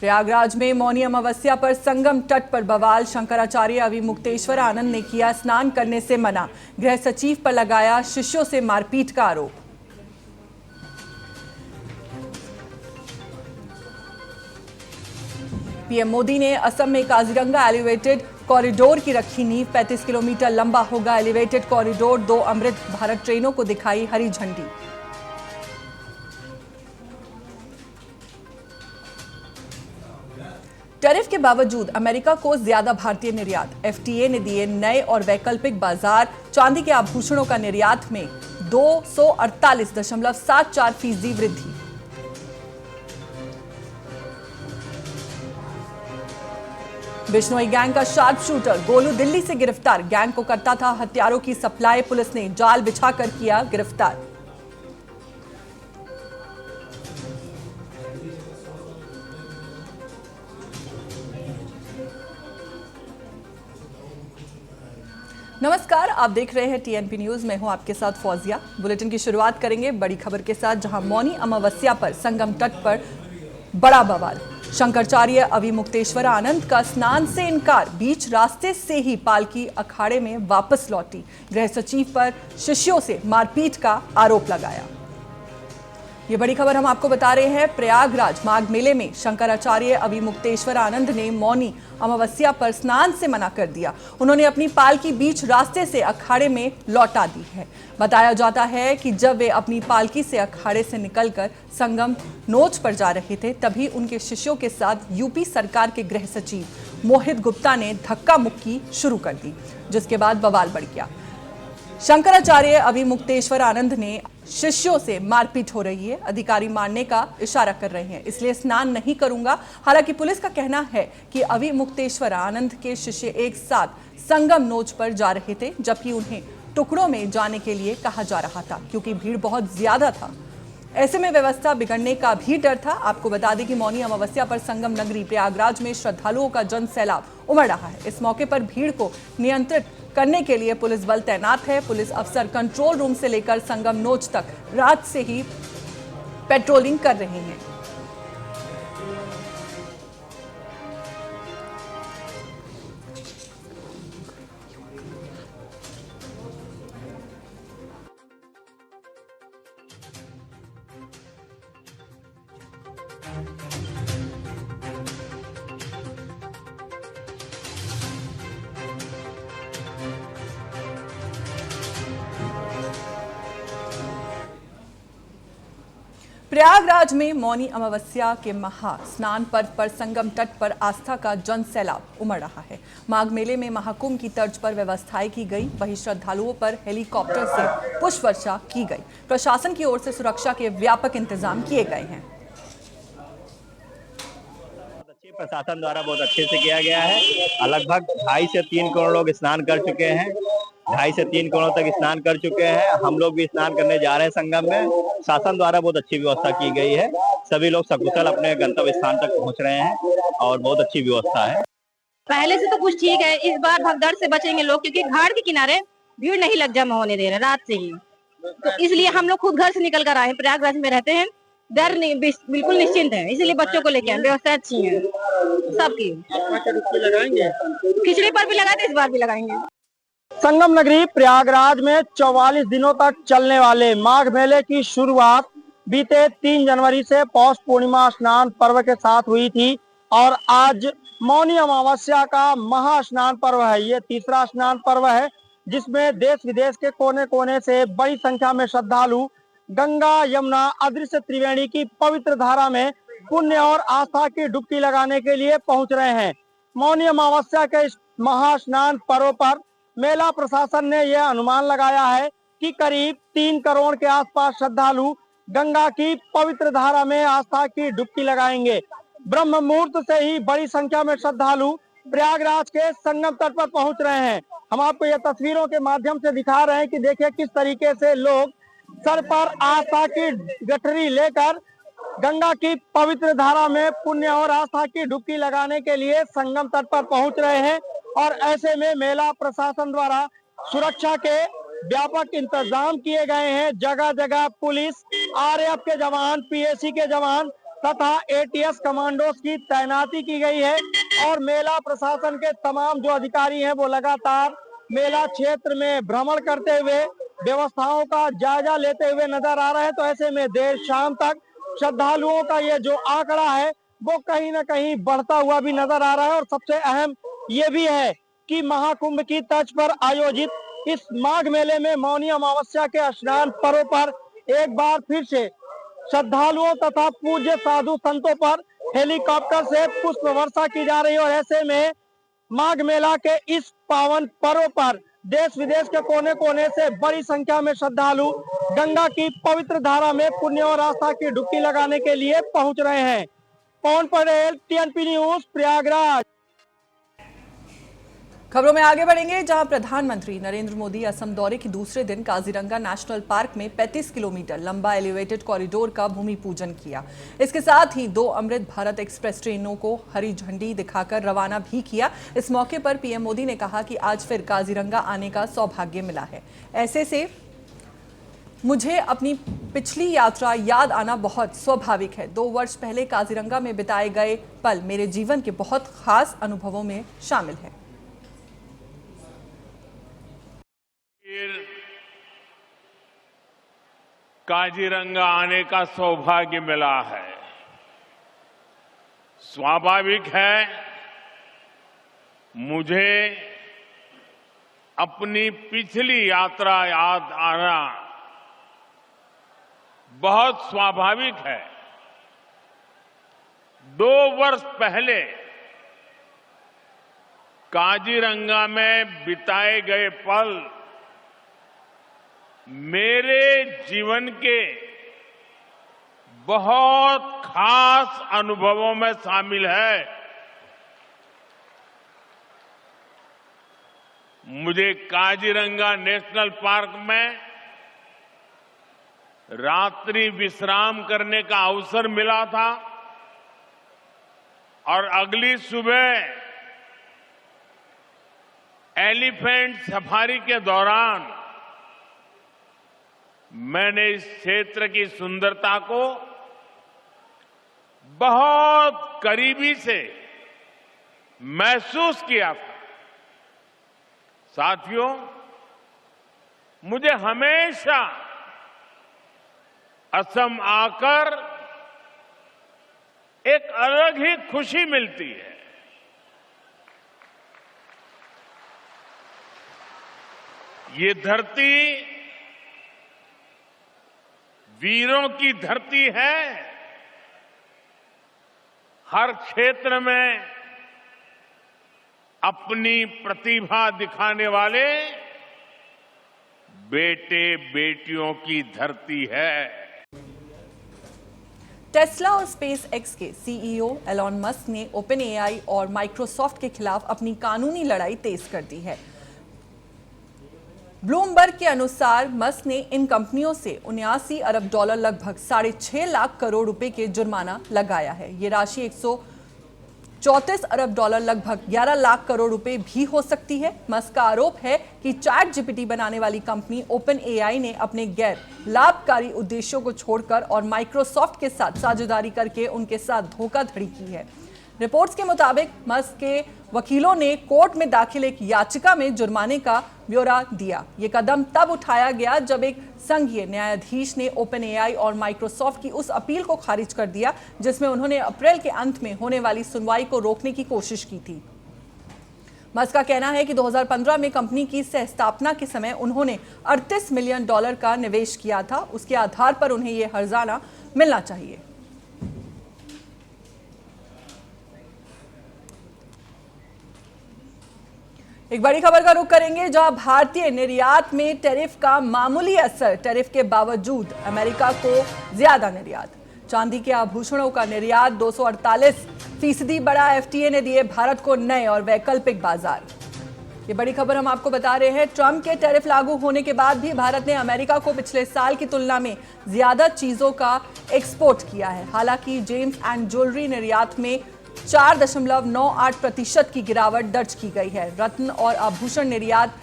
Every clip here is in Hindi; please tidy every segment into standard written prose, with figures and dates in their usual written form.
प्रयागराज में मौनी अमावस्या पर संगम तट पर बवाल। शंकराचार्य अविमुक्तेश्वर आनंद ने किया स्नान करने से मना। गृह सचिव पर लगाया शिष्यों से मारपीट का आरोप। पीएम मोदी ने असम में काजीरंगा एलिवेटेड कॉरिडोर की रखी नींव। 35 किलोमीटर लंबा होगा एलिवेटेड कॉरिडोर। 2 अमृत भारत ट्रेनों को दिखाई हरी झंडी। टैरिफ के बावजूद अमेरिका को ज्यादा भारतीय निर्यात। एफटीए ने दिए नए और वैकल्पिक बाजार। चांदी के आभूषणों का निर्यात में 248.74% वृद्धि। बिश्नोई गैंग का शार्प शूटर गोलू दिल्ली से गिरफ्तार। गैंग को करता था हथियारों की सप्लाई। पुलिस ने जाल बिछाकर किया गिरफ्तार। नमस्कार, आप देख रहे हैं टीएनपी न्यूज। मैं हूं आपके साथ फौजिया। बुलेटिन की शुरुआत करेंगे बड़ी खबर के साथ, जहां मौनी अमावस्या पर संगम तट पर बड़ा बवाल। शंकराचार्य अविमुक्तेश्वर आनंद का स्नान से इनकार। बीच रास्ते से ही पालकी अखाड़े में वापस लौटी। गृह सचिव पर शिष्यों से मारपीट का आरोप लगाया। ये बड़ी खबर हम आपको बता रहे हैं। प्रयागराज माघ मेले में शंकराचार्य अविमुक्तेश्वर आनंद ने मौनी अमावस्या पर स्नान से मना कर दिया। उन्होंने अपनी पालकी बीच रास्ते से अखाड़े में लौटा दी है। बताया जाता है कि जब वे अपनी पालकी से अखाड़े से निकलकर संगम नोच पर जा रहे थे, तभी उनके शिष्यों के साथ यूपी सरकार के गृह सचिव मोहित गुप्ता ने धक्का मुक्की शुरू कर दी, जिसके बाद बवाल बढ़ गया। शंकराचार्य अविमुक्तेश्वर आनंद ने शिष्यों से मारपीट हो रही है, अधिकारी मारने का इशारा कर रहे हैं, इसलिए स्नान नहीं करूंगा। हालांकि पुलिस का कहना है कि अविमुक्तेश्वर आनंद के शिष्य एक साथ संगम नोच पर जा रहे थे, जबकि उन्हें टुकड़ों में जाने के लिए कहा जा रहा था, क्योंकि भीड़ बहुत ज्यादा था। ऐसे में व्यवस्था बिगड़ने का भी डर था। आपको बता दें कि मौनी अमावस्या पर संगम नगरी प्रयागराज में श्रद्धालुओं का जन सैलाब उमड़ रहा है। इस मौके पर भीड़ को नियंत्रित करने के लिए पुलिस बल तैनात है। पुलिस अफसर कंट्रोल रूम से लेकर संगम नोच तक रात से ही पेट्रोलिंग कर रहे हैं। प्रयागराज में मौनी अमावस्या के महा स्नान पर्व पर संगम तट पर आस्था का जन सैलाब उमड़ रहा है। माघ मेले में महाकुंभ की तर्ज पर व्यवस्थाएं की गई। वहीं श्रद्धालुओं पर हेलीकॉप्टर से पुष्प वर्षा की गई। प्रशासन की ओर से सुरक्षा के व्यापक इंतजाम किए गए हैं। प्रशासन द्वारा बहुत अच्छे से किया गया है। लगभग 2.5 से 3 करोड़ लोग स्नान कर चुके हैं। 2.5 से 3 करोड़ तक स्नान कर चुके हैं। हम लोग भी स्नान करने जा रहे हैं संगम में। शासन द्वारा बहुत अच्छी व्यवस्था की गई है। सभी लोग सकुशल अपने गंतव्य स्थान तक पहुंच रहे हैं और बहुत अच्छी व्यवस्था है। पहले से तो कुछ ठीक है, इस बार भगदड़ से बचेंगे लोग, क्योंकि घाट के किनारे भीड़ नहीं लग जमा होने दे रहे रात से ही। तो इसलिए हम लोग खुद घर से निकल कर आए हैं। प्रयागराज में रहते हैं, डर नहीं, बिल्कुल निश्चिंत है। इसलिए बच्चों को लेके आए। व्यवस्था अच्छी है सबकी। खिचड़ी पर भी लगाए थे, इस बार भी लगाएंगे। संगम नगरी प्रयागराज में 44 दिनों तक चलने वाले माघ मेले की शुरुआत बीते 3 जनवरी से पौष पूर्णिमा स्नान पर्व के साथ हुई थी और आज मौनी अमावस्या का महा स्नान पर्व है। ये तीसरा स्नान पर्व है, जिसमें देश विदेश के कोने कोने से बड़ी संख्या में श्रद्धालु गंगा यमुना अदृश्य त्रिवेणी की पवित्र धारा में पुण्य और आस्था की डुबकी लगाने के लिए पहुंच रहे हैं। मौनी अमावस्या के इस महा स्नान पर्व पर मेला प्रशासन ने यह अनुमान लगाया है कि करीब 3 करोड़ के आसपास श्रद्धालु गंगा की पवित्र धारा में आस्था की डुबकी लगाएंगे। ब्रह्म मुहूर्त से ही बड़ी संख्या में श्रद्धालु प्रयागराज के संगम तट पर पहुंच रहे हैं। हम आपको यह तस्वीरों के माध्यम से दिखा रहे हैं कि देखिए किस तरीके से लोग सर पर आस्था की गठरी लेकर गंगा की पवित्र धारा में पुण्य और आस्था की डुबकी लगाने के लिए संगम तट पर पहुंच रहे हैं। और ऐसे में मेला प्रशासन द्वारा सुरक्षा के व्यापक इंतजाम किए गए हैं। जगह जगह पुलिस, आरएएफ के जवान, पीएसी के जवान तथा एटीएस कमांडोज की तैनाती की गई है और मेला प्रशासन के तमाम जो अधिकारी हैं वो लगातार मेला क्षेत्र में भ्रमण करते हुए व्यवस्थाओं का जायजा लेते हुए नजर आ रहे हैं। तो ऐसे में देर शाम तक श्रद्धालुओं का ये जो आंकड़ा है वो कहीं ना कहीं बढ़ता हुआ भी नजर आ रहा है। और सबसे अहम ये भी है कि महाकुंभ की तर्ज पर आयोजित इस माघ मेले में मौनी अमावस्या के स्नान पर्व पर एक बार फिर से श्रद्धालुओं तथा पूज्य साधु संतों पर हेलीकॉप्टर से पुष्प वर्षा की जा रही है। और ऐसे में माघ मेला के इस पावन पर्व पर देश विदेश के कोने कोने से बड़ी संख्या में श्रद्धालु गंगा की पवित्र धारा में पुण्य और आस्था की डुबकी लगाने के लिए पहुंच रहे हैं। पवन पटेल, टीएनपी न्यूज, प्रयागराज। खबरों में आगे बढ़ेंगे, जहां प्रधानमंत्री नरेंद्र मोदी असम दौरे के दूसरे दिन काजीरंगा नेशनल पार्क में 35 किलोमीटर लंबा एलिवेटेड कॉरिडोर का भूमि पूजन किया। इसके साथ ही 2 अमृत भारत एक्सप्रेस ट्रेनों को हरी झंडी दिखाकर रवाना भी किया। इस मौके पर पीएम मोदी ने कहा कि आज फिर काजीरंगा आने का सौभाग्य मिला है। ऐसे से मुझे अपनी पिछली यात्रा याद आना बहुत स्वाभाविक है। 2 वर्ष पहले काजीरंगा में बिताए गए पल मेरे जीवन के बहुत खास अनुभवों में शामिल है। काजीरंगा आने का सौभाग्य मिला है। स्वाभाविक है मुझे अपनी पिछली यात्रा याद आना बहुत स्वाभाविक है। 2 वर्ष पहले काजीरंगा में बिताए गए पल मेरे जीवन के बहुत खास अनुभवों में शामिल है। मुझे काजीरंगा नेशनल पार्क में रात्रि विश्राम करने का अवसर मिला था और अगली सुबह एलिफेंट सफारी के दौरान मैंने इस क्षेत्र की सुंदरता को बहुत करीबी से महसूस किया था। साथियों, मुझे हमेशा असम आकर एक अलग ही खुशी मिलती है। ये धरती वीरों की धरती है। हर क्षेत्र में अपनी प्रतिभा दिखाने वाले बेटे बेटियों की धरती है। टेस्ला और स्पेस एक्स के सीईओ एलॉन मस्क ने ओपन एआई और माइक्रोसॉफ्ट के खिलाफ अपनी कानूनी लड़ाई तेज कर दी है। ब्लूमबर्ग के अनुसार मस्क ने इन कंपनियों से 79 अरब डॉलर लगभग 6.5 लाख करोड़ रुपए के जुर्माना लगाया है। ये राशि 134 अरब डॉलर लगभग 11 लाख करोड़ रुपए भी हो सकती है। मस्क का आरोप है कि चैट जीपीटी बनाने वाली कंपनी ओपन एआई ने अपने गैर लाभकारी उद्देश्यों को छोड़कर और माइक्रोसॉफ्ट के साथ साझेदारी करके उनके साथ धोखाधड़ी की है। रिपोर्ट्स के मुताबिक मस्क के वकीलों ने कोर्ट में दाखिल एक याचिका में जुर्माने का ब्यौरा दिया। ये कदम तब उठाया गया जब एक संघीय न्यायाधीश ने ओपन एआई और माइक्रोसॉफ्ट की उस अपील को खारिज कर दिया जिसमें उन्होंने अप्रैल के अंत में होने वाली सुनवाई को रोकने की कोशिश की थी। मस्क का कहना है कि 2015 में कंपनी की सह-स्थापना के समय उन्होंने $38 मिलियन का निवेश किया था। उसके आधार पर उन्हें यह हर्जाना मिलना चाहिए। एक बड़ी खबर का रुख करेंगे, जहां भारतीय निर्यात में टैरिफ का मामूली असर। टैरिफ के बावजूद अमेरिका को ज्यादा निर्यात। चांदी के आभूषणों का निर्यात 248% बढ़ा। एफटीए ने दिए भारत को नए और वैकल्पिक बाजार। ये बड़ी खबर हम आपको बता रहे हैं। ट्रंप के टैरिफ लागू होने के बाद भी भारत ने अमेरिका को पिछले साल की तुलना में ज्यादा चीजों का एक्सपोर्ट किया है। हालांकि जेम्स एंड ज्वेलरी निर्यात में 4.98% की गिरावट दर्ज की गई है। रत्न और आभूषण निर्यात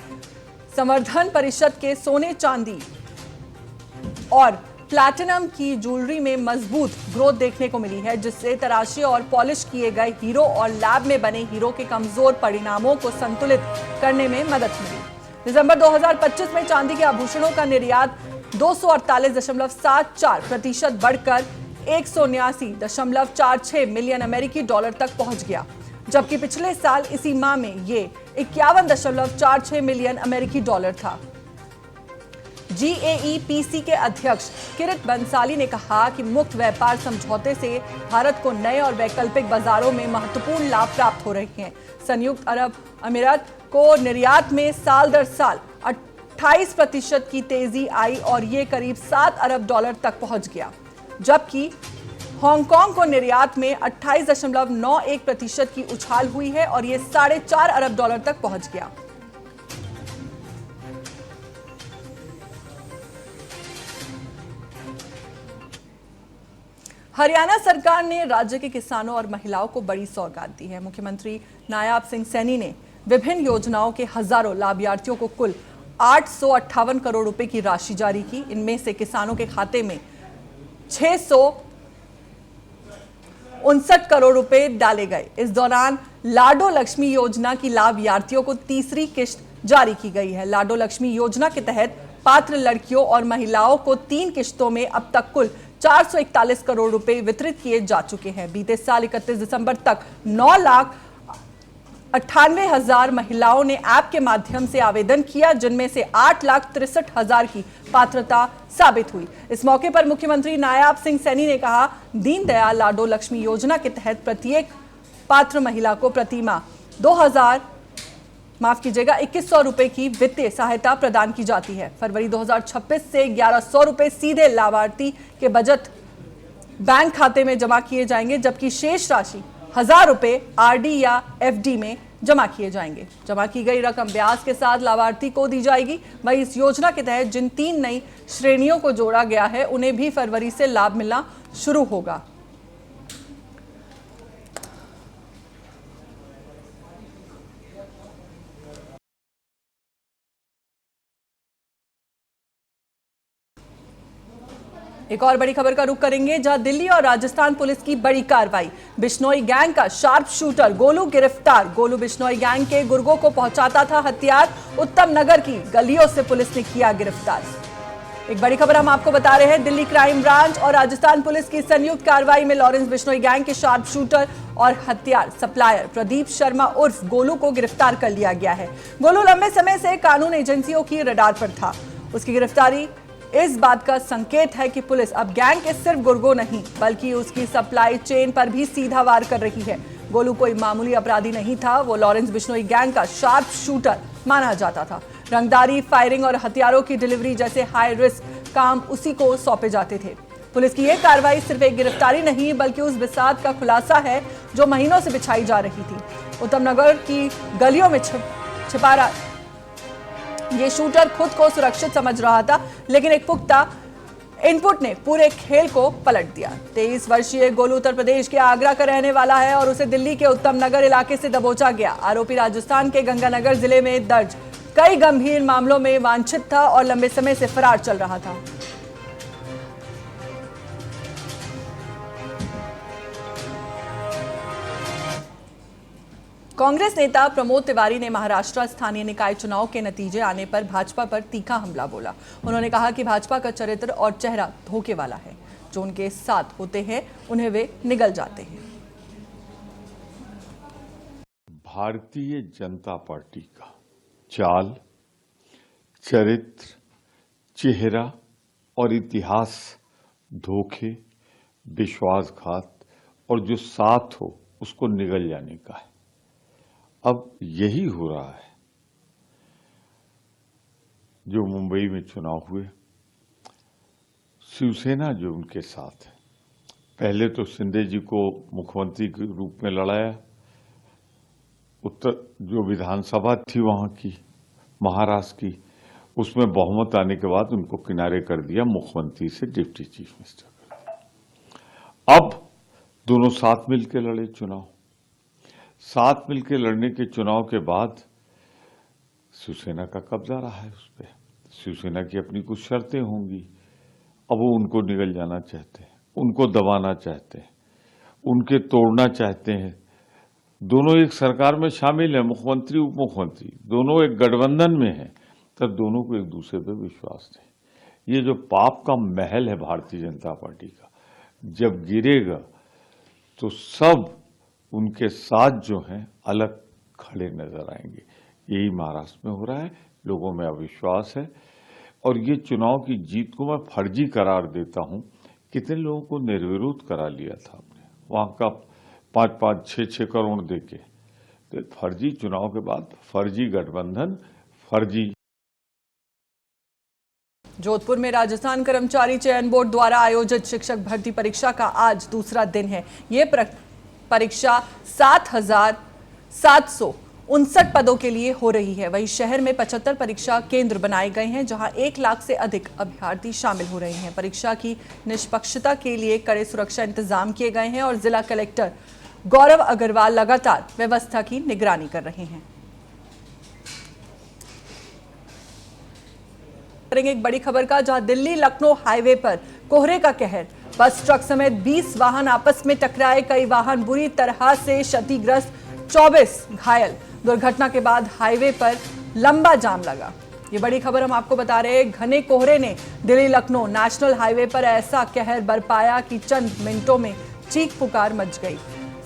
संवर्धन परिषद के सोने चांदी और प्लैटिनम की ज्वेलरी में मजबूत ग्रोथ देखने को मिली है, जिससे तराशे और पॉलिश किए गए हीरो और लैब में बने हीरो के कमजोर परिणामों को संतुलित करने में मदद मिली। दिसंबर 2025 में चांदी के आभूषणों का निर्यात 248.74% बढ़कर 179.46 मिलियन अमेरिकी डॉलर तक पहुंच गया, जबकि पिछले साल इसी माह में ये 51.46 मिलियन अमेरिकी डॉलर था। GAEPC के अध्यक्ष किरित बंसाली ने कहा कि मुक्त व्यापार समझौते से भारत को नए और वैकल्पिक बाजारों में महत्वपूर्ण लाभ प्राप्त हो रहे हैं। संयुक्त अरब अमीरात को निर्यात में साल दर साल 28% की तेजी आई और ये करीब 7 अरब डॉलर तक पहुंच गया, जबकि हांगकांग को निर्यात में 28.91% की उछाल हुई है और ये 4.5 अरब डॉलर तक पहुंच गया। हरियाणा सरकार ने राज्य के किसानों और महिलाओं को बड़ी सौगात दी है। मुख्यमंत्री नायाब सिंह सैनी ने विभिन्न योजनाओं के हजारों लाभार्थियों को कुल 858 करोड़ रुपए की राशि जारी की। इनमें से किसानों के खाते में 659 करोड़ रुपए डाले गए। इस दौरान लाडो लक्ष्मी योजना की लाभार्थियों को तीसरी किश्त जारी की गई है। लाडो लक्ष्मी योजना के तहत पात्र लड़कियों और महिलाओं को 3 किश्तों में अब तक कुल 441 करोड़ रुपए वितरित किए जा चुके हैं। बीते साल 31 दिसंबर तक 9,98,000 महिलाओं ने ऐप के माध्यम से आवेदन किया, जिनमें से 8,63,000 की पात्रता साबित हुई। इस मौके पर मुख्यमंत्री नायाब सिंह सैनी ने कहा, दीनदयाल लाडो लक्ष्मी योजना के तहत प्रत्येक पात्र महिला को प्रतिमाह 2100 रुपए की वित्तीय सहायता प्रदान की जाती है। फरवरी 2026 से 1100 रुपए सीधे लाभार्थी के बचत बैंक खाते में जमा किए जाएंगे, जबकि शेष राशि 1000 रुपए RD या FD में जमा किए जाएंगे। जमा की गई रकम ब्याज के साथ लाभार्थी को दी जाएगी। वहीं इस योजना के तहत जिन 3 नई श्रेणियों को जोड़ा गया है, उन्हें भी फरवरी से लाभ मिलना शुरू होगा। एक और बड़ी खबर का रुख करेंगे, जहां दिल्ली और राजस्थान पुलिस की बड़ी कार्रवाई। बिश्नोई गैंग का शार्प शूटर गोलू गिरफ्तार। गोलू बिश्नोई गैंग के गुर्गों को पहुंचाता था हथियार। उत्तम नगर की गलियों से पुलिस ने किया गिरफ्तार। एक बड़ी खबर हम आपको बता रहे हैं, दिल्ली क्राइम ब्रांच और राजस्थान पुलिस की संयुक्त कार्रवाई में लॉरेंस बिश्नोई गैंग के शार्प शूटर और हथियार सप्लायर प्रदीप शर्मा उर्फ गोलू को गिरफ्तार कर लिया गया है। गोलू लंबे समय से कानून एजेंसियों की रडार पर था। उसकी गिरफ्तारी इस बात का संकेत है कि पुलिस अब गैंग के सिर्फ गुर्गों नहीं, बल्कि उसकी सप्लाई चेन पर भी सीधा वार कर रही है। गोलू कोई मामूली अपराधी नहीं था, वो लॉरेंस बिश्नोई गैंग का शार्प शूटर माना जाता था। रंगदारी, फायरिंग और हथियारों की डिलीवरी जैसे हाई रिस्क काम उसी को सौंपे जाते थे। पुलिस की यह कार्रवाई सिर्फ एक गिरफ्तारी नहीं, बल्कि उस बिसात का खुलासा है जो महीनों से बिछाई जा रही थी। उत्तम नगर की गलियों में छिपा रहा ये शूटर खुद को सुरक्षित समझ रहा था, लेकिन एक पुख्ता इनपुट ने पूरे खेल को पलट दिया। 23 वर्षीय गोलू उत्तर प्रदेश के आगरा का रहने वाला है और उसे दिल्ली के उत्तम नगर इलाके से दबोचा गया। आरोपी राजस्थान के गंगानगर जिले में दर्ज कई गंभीर मामलों में वांछित था और लंबे समय से फरार चल रहा था। कांग्रेस नेता प्रमोद तिवारी ने महाराष्ट्र स्थानीय निकाय चुनाव के नतीजे आने पर भाजपा पर तीखा हमला बोला। उन्होंने कहा कि भाजपा का चरित्र और चेहरा धोखे वाला है। जो उनके साथ होते हैं उन्हें वे निगल जाते हैं। भारतीय जनता पार्टी का चाल, चरित्र, चेहरा और इतिहास धोखे, विश्वासघात और जो साथ हो उसको निगल जाने का है। अब यही हो रहा है। जो मुंबई में चुनाव हुए, शिवसेना जो उनके साथ है, पहले तो शिंदे जी को मुख्यमंत्री के रूप में लड़ाया, उत्तर जो विधानसभा थी वहां की, महाराष्ट्र की, उसमें बहुमत आने के बाद उनको किनारे कर दिया, मुख्यमंत्री से डिप्टी चीफ मिनिस्टर कर दिया। अब दोनों साथ मिलकर लड़े चुनाव। साथ मिलकर लड़ने के चुनाव के बाद शिवसेना का कब्जा रहा है उस पर। शिवसेना की अपनी कुछ शर्तें होंगी अब वो उनको निगल जाना चाहते हैं, उनको दबाना चाहते हैं, उनके तोड़ना चाहते हैं। दोनों एक सरकार में शामिल है, मुख्यमंत्री उप मुख्यमंत्री दोनों एक गठबंधन में हैं, तब दोनों को एक दूसरे पर विश्वास है। ये जो पाप का महल है भारतीय जनता पार्टी का, जब गिरेगा तो सब उनके साथ जो हैं अलग खड़े नजर आएंगे। यही महाराष्ट्र में हो रहा है, लोगों में अविश्वास है। और ये चुनाव की जीत को मैं फर्जी करार देता हूं। कितने लोगों को निर्विरोध करा लिया था आपने, वहां का 5-5, 6-6 करोड़ देके। तो फर्जी चुनाव के बाद फर्जी गठबंधन, फर्जी। जोधपुर में राजस्थान कर्मचारी चयन बोर्ड द्वारा आयोजित शिक्षक भर्ती परीक्षा का आज दूसरा दिन है। ये परीक्षा 7,759 पदों के लिए हो रही है। वहीं शहर में 75 परीक्षा केंद्र बनाए गए हैं, जहां 1 लाख से अधिक अभ्यर्थी शामिल हो रहे हैं। परीक्षा की निष्पक्षता के लिए कड़े सुरक्षा इंतजाम किए गए हैं और जिला कलेक्टर गौरव अग्रवाल लगातार व्यवस्था की निगरानी कर रहे हैं। एक बड़ी खबर का, जहां दिल्ली लखनऊ हाईवे पर कोहरे का कहर, बस ट्रक समेत 20 वाहन आपस में टकराए, कई वाहन बुरी तरह से क्षतिग्रस्त, 24 घायल। दुर्घटना के बाद हाईवे पर लंबा जाम लगा। ये बड़ी खबर हम आपको बता रहे हैं। घने कोहरे ने दिल्ली लखनऊ नेशनल हाईवे पर ऐसा कहर बरपाया कि चंद मिनटों में चीख पुकार मच गई।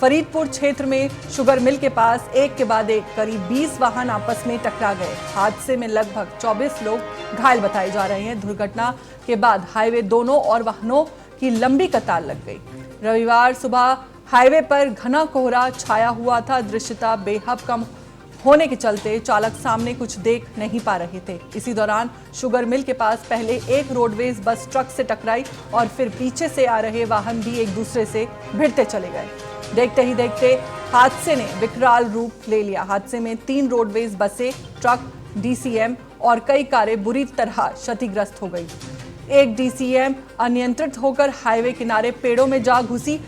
फरीदपुर क्षेत्र में शुगर मिल के पास एक के बाद एक करीब 20 वाहन आपस में टकरा गए। हादसे में लगभग 24 लोग घायल बताए जा रहे हैं। दुर्घटना के बाद हाईवे दोनों और वाहनों की लंबी कतार लग गई। रविवार सुबह हाईवे पर घना कोहरा छाया हुआ था। दृश्यता बेहद कम होने के चलते चालक सामने कुछ देख नहीं पा रहे थे। इसी दौरान शुगर मिल के पास पहले एक रोडवेज बस ट्रक से टकराई और फिर पीछे से आ रहे वाहन भी एक दूसरे से भिड़ते चले गए। देखते ही देखते हादसे ने विकराल रूप ले लिया। हादसे में 3 रोडवेज बसें, ट्रक, डीसीएम और कई कारें बुरी तरह क्षतिग्रस्त हो गई। एक डीसीएम अनियंत्रित होकर हाईवे किनारे पेड़ों में जा घुसी।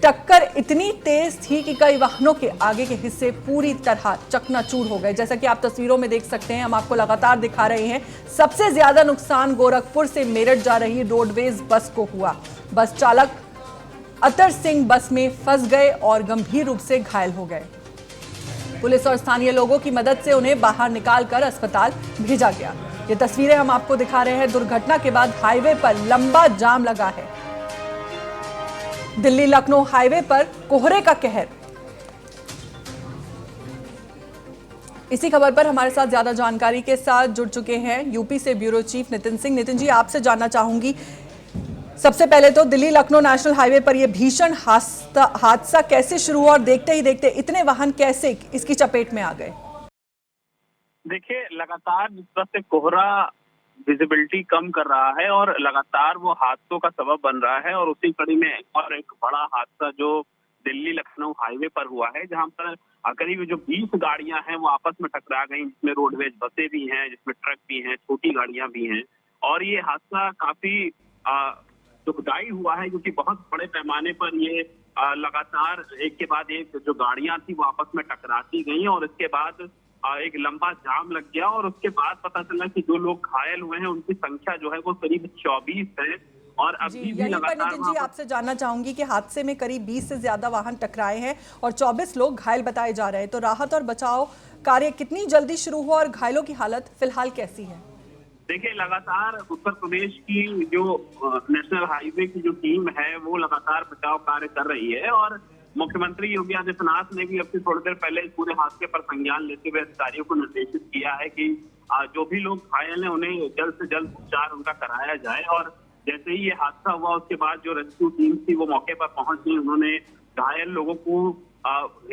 टक्कर इतनी तेज थी कि कई वाहनों के आगे के हिस्से पूरी तरह चकनाचूर हो गए। जैसा कि आप तस्वीरों में देख सकते हैं, हम आपको लगातार दिखा रहे हैं। सबसे ज्यादा नुकसान गोरखपुर से मेरठ जा रही रोडवेज बस को हुआ। बस चालक अतर सिंह बस में फंस गए और गंभीर रूप से घायल हो गए। पुलिस और स्थानीय लोगों की मदद से उन्हें बाहर निकालकर अस्पताल भेजा गया। ये तस्वीरें हम आपको दिखा रहे हैं। दुर्घटना के बाद हाईवे पर लंबा जाम लगा है। दिल्ली लखनऊ हाईवे पर कोहरे का कहर। इसी खबर पर हमारे साथ ज्यादा जानकारी के साथ जुड़ चुके हैं यूपी से ब्यूरो चीफ नितिन सिंह। नितिन जी, आपसे जानना चाहूंगी, सबसे पहले तो दिल्ली लखनऊ नेशनल हाईवे पर यह भीषण हादसा कैसे शुरू हुआ और देखते ही देखते इतने वाहन कैसे इसकी चपेट में आ गए? देखिए, लगातार जिस तरह से कोहरा विजिबिलिटी कम कर रहा है और लगातार वो हादसों का सबब बन रहा है, और उसी कड़ी में और एक बड़ा हादसा जो दिल्ली लखनऊ हाईवे पर हुआ है, जहां पर करीब जो 20 गाड़ियां हैं वो आपस में टकरा गई, जिसमें रोडवेज बसें भी हैं, जिसमें ट्रक भी हैं, छोटी गाड़ियां भी हैं। और ये हादसा काफी दुखदायी हुआ है, क्योंकि बहुत बड़े पैमाने पर ये लगातार एक के बाद एक जो गाड़ियां थी वो आपस में टकराती गई, और इसके बाद एक लंबा जाम लग गया। और उसके बाद पता चला कि जो लोग घायल हुए हैं उनकी संख्या जो है वो करीब 24 है। और अभी भी लगातार नितिन जी, आपसे जानना चाहूंगी कि हादसे में करीब 20 से ज्यादा वाहन टकराए हैं और 24 लोग घायल बताए जा रहे हैं, तो राहत और बचाव कार्य कितनी जल्दी शुरू हुआ और घायलों की हालत फिलहाल कैसी है? देखिए, लगातार उत्तर प्रदेश की जो नेशनल हाईवे की जो टीम है वो लगातार बचाव कार्य कर रही है, और मुख्यमंत्री योगी आदित्यनाथ ने भी अब से थोड़ी देर पहले इस पूरे हादसे पर संज्ञान लेते हुए अधिकारियों को निर्देशित किया है कि जो भी लोग घायल हैं उन्हें जल्द से जल्द उपचार उनका कराया जाए। और जैसे ही ये हादसा हुआ उसके बाद जो रेस्क्यू टीम थी वो मौके पर पहुंच गई। उन्होंने घायल लोगों को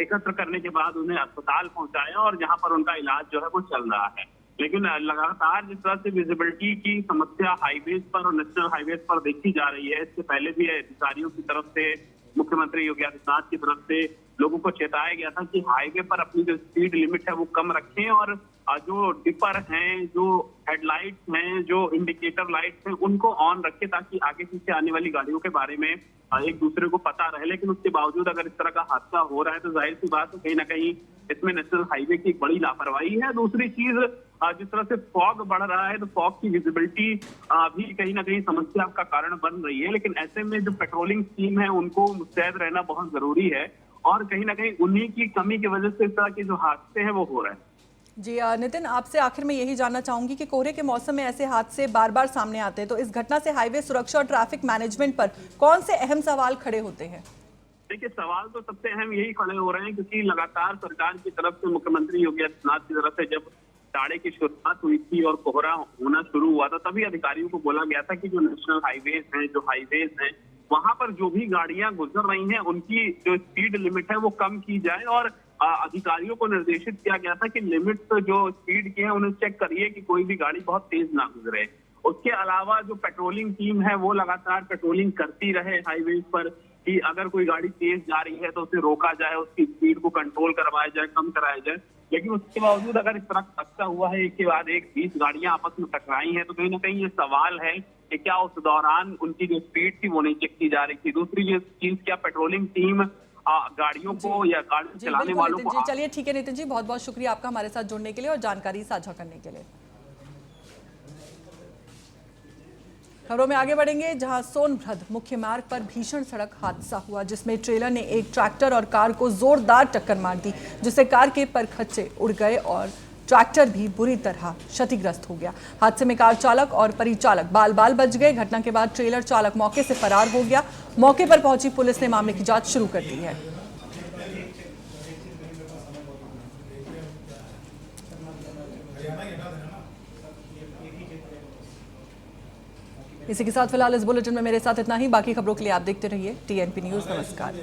एकत्र करने के बाद उन्हें अस्पताल पहुंचाया, और जहां पर उनका इलाज जो है वो चल रहा है। लेकिन लगातार जिस तरह से विजिबिलिटी की समस्या हाईवेज पर और नेशनल हाईवेज पर देखी जा रही है, इससे पहले भी अधिकारियों की तरफ से, मुख्यमंत्री योगी आदित्यनाथ की तरफ से लोगों को चेताया गया था कि हाईवे पर अपनी जो स्पीड लिमिट है वो कम रखें, और जो डिपर हैं, जो हेडलाइट्स हैं, जो इंडिकेटर लाइट्स हैं, उनको ऑन रखें, ताकि आगे पीछे आने वाली गाड़ियों के बारे में एक दूसरे को पता रहे। लेकिन उसके बावजूद अगर इस तरह का हादसा हो रहा है तो जाहिर सी बात है कहीं ना कहीं इसमें नेशनल हाईवे की एक बड़ी लापरवाही है। दूसरी चीज, जिस तरह से फॉग बढ़ रहा है तो फॉग की विजिबिलिटी भी कहीं ना कहीं समस्या का कारण बन रही है। लेकिन ऐसे में जो पेट्रोलिंग टीम है उनको मुस्तैद रहना बहुत जरूरी है और कहीं ना कहीं उन्हीं की कमी की वजह से इस तरह के जो हादसे हैं वो हो रहे हैं। जी नितिन, आपसे आखिर में यही जानना चाहूंगी कि कोहरे के मौसम में ऐसे हादसे बार बार सामने आते हैं, तो इस घटना से हाईवे सुरक्षा और ट्रैफिक मैनेजमेंट पर कौन से अहम सवाल खड़े होते हैं? देखिए, सवाल तो सबसे अहम यही खड़े हो रहे हैं क्योंकि लगातार सरकार की तरफ से, मुख्यमंत्री योगी आदित्यनाथ की तरफ से जब ताड़े की शुरुआत हुई थी और कोहरा होना शुरू हुआ था, तभी अधिकारियों को बोला गया था कि जो नेशनल हाईवेज हैं, जो हाईवेज हैं, वहां पर जो भी गाड़ियां गुजर रही हैं उनकी जो स्पीड लिमिट है वो कम की जाए और अधिकारियों को निर्देशित किया गया था कि लिमिट जो स्पीड की है उन्हें चेक करिए कि कोई भी गाड़ी बहुत तेज ना गुजरे। उसके अलावा जो पेट्रोलिंग टीम है वो लगातार पेट्रोलिंग करती रहे हाईवे पर कि अगर कोई गाड़ी तेज जा रही है तो उसे रोका जाए, उसकी स्पीड को कंट्रोल करवाया जाए, कम कराया जाए। लेकिन उसके बावजूद अगर इस तरह हादसा हुआ है, एक के बाद एक 20 गाड़ियां आपस में टकराई हैं, तो कहीं ना कहीं ये सवाल है कि क्या उस दौरान उनकी जो स्पीड थी वो नहीं चेक की जा रही थी। दूसरी ये चीज, क्या पेट्रोलिंग टीम गाड़ियों को या गाड़ी चलाने वालों को। चलिए ठीक है नितिन जी, बहुत बहुत शुक्रिया आपका हमारे साथ जुड़ने के लिए और जानकारी साझा करने के लिए। खबरों में आगे बढ़ेंगे, जहां सोनभद्र मुख्य मार्ग पर भीषण सड़क हादसा हुआ जिसमें ट्रेलर ने एक ट्रैक्टर और कार को जोरदार टक्कर मार दी, जिससे कार के परखच्चे उड़ गए और ट्रैक्टर भी बुरी तरह क्षतिग्रस्त हो गया। हादसे में कार चालक और परिचालक बाल बाल बच गए। घटना के बाद ट्रेलर चालक मौके से फरार हो गया। मौके पर पहुंची पुलिस ने मामले की जांच शुरू कर दी है। इसी के साथ फिलहाल इस बुलेटिन में मेरे साथ इतना ही। बाकी खबरों के लिए आप देखते रहिए TNP न्यूज़। नमस्कार।